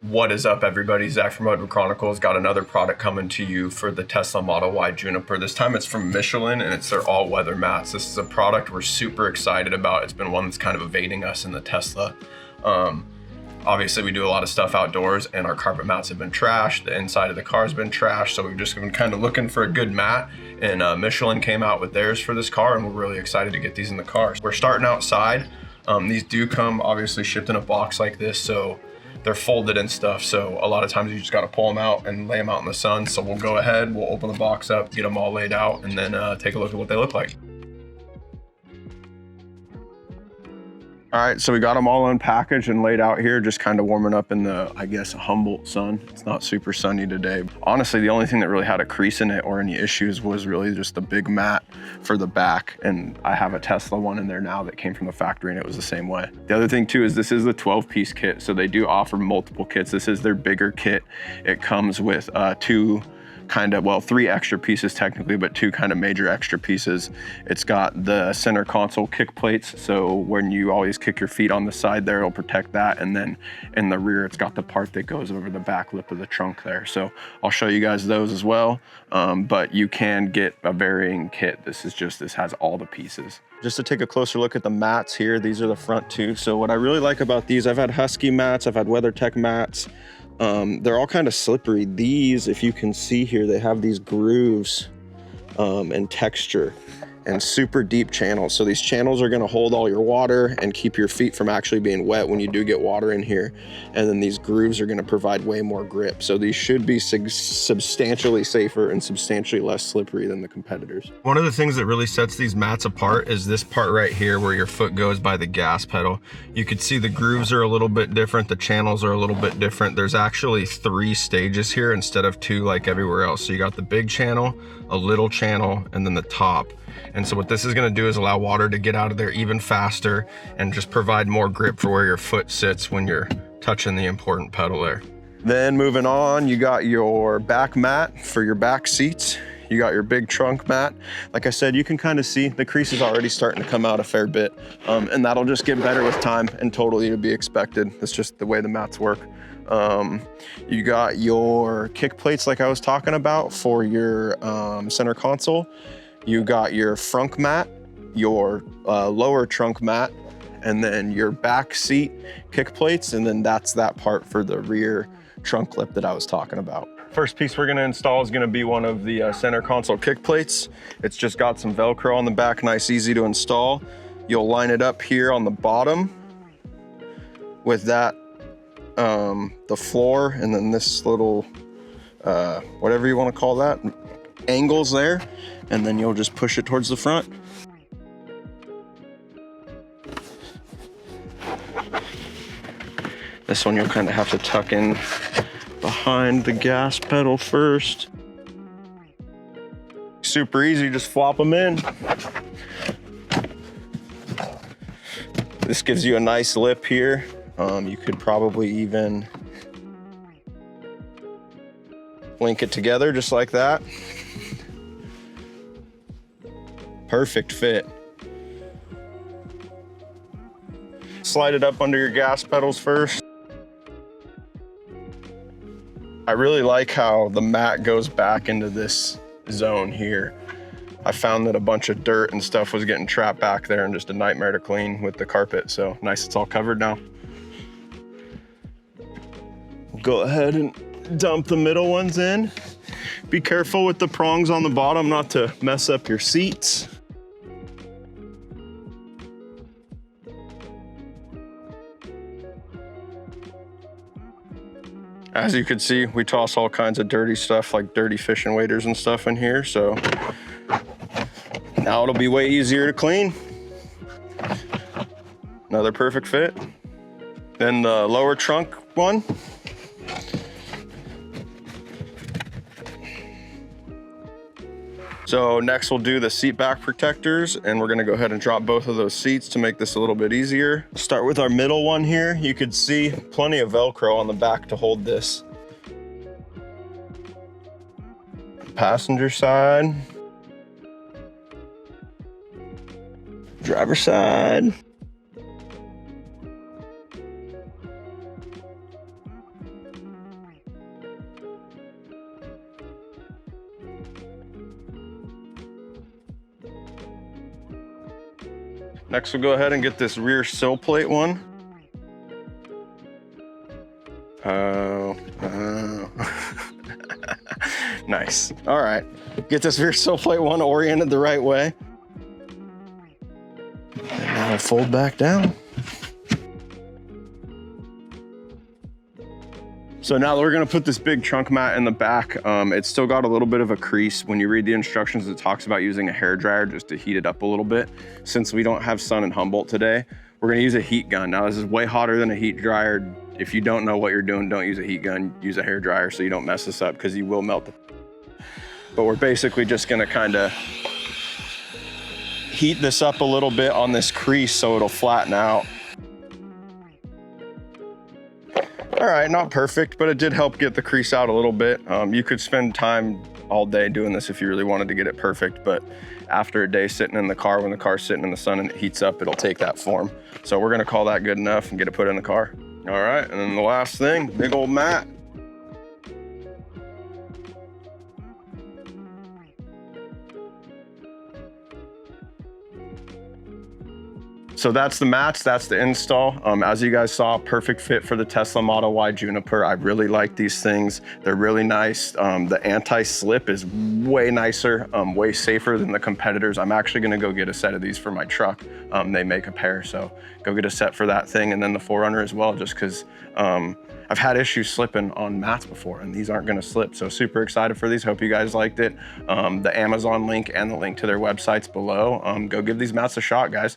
What is up, everybody? Zach from Motor Chronicles got another product coming to you for the Tesla Model Y Juniper. This time it's from Michelin and it's their all-weather mats. This is a product we're super excited about. It's been one that's kind of evading us in the Tesla. Obviously, we do a lot of stuff outdoors and our carpet mats have been trashed. The inside of the car has been trashed. So we've just been kind of looking for a good mat, and Michelin came out with theirs for this car, and we're really excited to get these in the car. We're starting outside. These do come obviously shipped in a box like this, so they're folded and stuff. So a lot of times you just got to pull them out and lay them out in the sun. So we'll go ahead, we'll open the box up, get them all laid out, and then take a look at what they look like. All right, so we got them all unpackaged and laid out here, just kind of warming up in the, I guess, Humboldt sun. It's not super sunny today. Honestly, the only thing that really had a crease in it or any issues was really just the big mat for the back. And I have a Tesla one in there now that came from the factory and it was the same way. The other thing too is this is the 12-piece kit. So they do offer multiple kits. This is their bigger kit. It comes with three extra pieces technically, but two kind of major extra pieces. It's got the center console kick plates, so when you always kick your feet on the side there, it'll protect that. And then in the rear, it's got the part that goes over the back lip of the trunk there. So I'll show you guys those as well, but you can get a varying kit. This has all the pieces. Just to take a closer look at the mats here, these are the front two. So what I really like about these, I've had Husky mats, I've had WeatherTech mats. They're all kind of slippery. These, if you can see here, they have these grooves and texture and super deep channels. So these channels are gonna hold all your water and keep your feet from actually being wet when you do get water in here. And then these grooves are gonna provide way more grip. So these should be substantially safer and substantially less slippery than the competitors. One of the things that really sets these mats apart is this part right here where your foot goes by the gas pedal. You can see the grooves are a little bit different. The channels are a little bit different. There's actually 3 stages here instead of 2 like everywhere else. So you got the big channel, a little channel, and then the top. And so what this is gonna do is allow water to get out of there even faster and just provide more grip for where your foot sits when you're touching the important pedal there. Then moving on, you got your back mat for your back seats. You got your big trunk mat. Like I said, you can kind of see the crease is already starting to come out a fair bit, and that'll just get better with time and totally to be expected. That's just the way the mats work. You got your kick plates like I was talking about for your center console. You got your front mat, your lower trunk mat, and then your back seat kick plates, and then that's that part for the rear trunk clip that I was talking about. First piece we're gonna install is gonna be one of the center console kick plates. It's just got some Velcro on the back, nice, easy to install. You'll line it up here on the bottom with that, the floor, and then this little, whatever you wanna call that, angles there, and then you'll just push it towards the front. This one you'll kind of have to tuck in behind the gas pedal first. Super easy, just flop them in. This gives you a nice lip here. You could probably even link it together just like that. Perfect fit. Slide it up under your gas pedals first. I really like how the mat goes back into this zone here. I found that a bunch of dirt and stuff was getting trapped back there and just a nightmare to clean with the carpet. So nice, it's all covered now. We'll go ahead and dump the middle ones in. Be careful with the prongs on the bottom not to mess up your seats. As you can see, we toss all kinds of dirty stuff like dirty fishing waders and stuff in here. So now it'll be way easier to clean. Another perfect fit. Then the lower trunk one. So next we'll do the seat back protectors, and we're gonna go ahead and drop both of those seats to make this a little bit easier. Start with our middle one here. You could see plenty of Velcro on the back to hold this. Passenger side. Driver side. Next, we'll go ahead and get this rear sill plate one. Nice. All right, get this rear sill plate one oriented the right way. And now we'll fold back down. So now we're gonna put this big trunk mat in the back. It's still got a little bit of a crease. When you read the instructions, it talks about using a hair dryer just to heat it up a little bit. Since we don't have sun in Humboldt today, we're gonna use a heat gun. Now this is way hotter than a heat dryer. If you don't know what you're doing, don't use a heat gun, use a hair dryer so you don't mess this up because you will melt the. But we're basically just gonna kinda heat this up a little bit on this crease so it'll flatten out. All right, not perfect, but it did help get the crease out a little bit. You could spend time all day doing this if you really wanted to get it perfect, but after a day sitting in the car, when the car's sitting in the sun and it heats up, it'll take that form. So we're gonna call that good enough and get it put in the car. All right, and then the last thing, big old mat. So that's the mats, that's the install. As you guys saw, perfect fit for the Tesla Model Y Juniper. I really like these things. They're really nice. The anti-slip is way nicer, way safer than the competitors. I'm actually gonna go get a set of these for my truck. They make a pair, so go get a set for that thing, and then the 4Runner as well, just because I've had issues slipping on mats before, and these aren't gonna slip. So super excited for these, hope you guys liked it. The Amazon link and the link to their websites below. Go give these mats a shot, guys.